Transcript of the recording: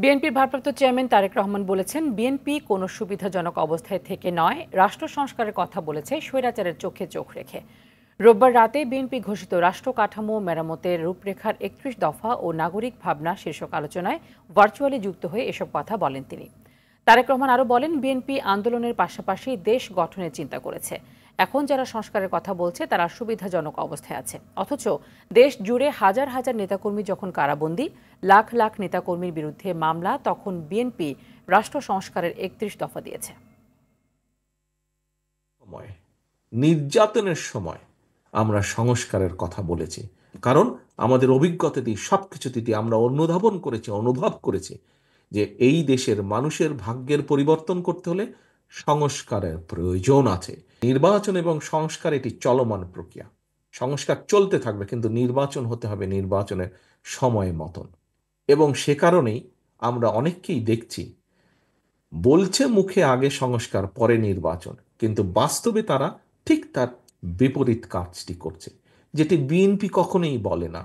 বিএনপির ভারপ্রাপ্ত চেয়ারম্যান তারেক রহমান বলেছেন, বিএনপি কোনো সুবিধাজনক অবস্থায় থেকে নয়, রাষ্ট্র সংস্কারের কথা বলেছে স্বৈরাচারের চোখে চোখ রেখে। রোববার রাতে বিএনপি ঘোষিত রাষ্ট্র কাঠামো মেরামতের রূপরেখার ৩১ দফা ও নাগরিক ভাবনা শীর্ষক আলোচনায় ভার্চুয়ালি যুক্ত হয়ে এসব কথা বলেন তিনি। তারেক রহমান আরও বলেন, বিএনপি আন্দোলনের পাশাপাশি দেশ গঠনের চিন্তা করেছে। এখন যারা সংস্কারের কথা বলছে তারা সুবিধাজনক অবস্থায় আছে, অথচ দেশ জুড়ে হাজার হাজার নেতাকর্মী যখন কারাবন্দী, লাখ লাখ নেতাকর্মীর বিরুদ্ধে মামলা, তখন বিএনপি রাষ্ট্র সংস্কারের ৩১ দফা দিয়েছে। সময় নির্যাতনের সময় আমরা সংস্কারের কথা বলেছি, কারণ আমাদের অভিজ্ঞতা দিয়ে সবকিছু দিয়ে আমরা অনুধাবন করেছি, অনুভব করেছি যে এই দেশের মানুষের ভাগ্যের পরিবর্তন করতে হলে সংস্কারের প্রয়োজন আছে। নির্বাচন এবং সংস্কার এটি চলমান প্রক্রিয়া। সংস্কার চলতে থাকবে, কিন্তু নির্বাচন হতে হবে নির্বাচনের সময় মতন। এবং সে কারণেই আমরা অনেককেই দেখছি বলছে মুখে আগে সংস্কার পরে নির্বাচন, কিন্তু বাস্তবে তারা ঠিক তার বিপরীত কাজটি করছে, যেটি বিএনপি কখনোই বলে না।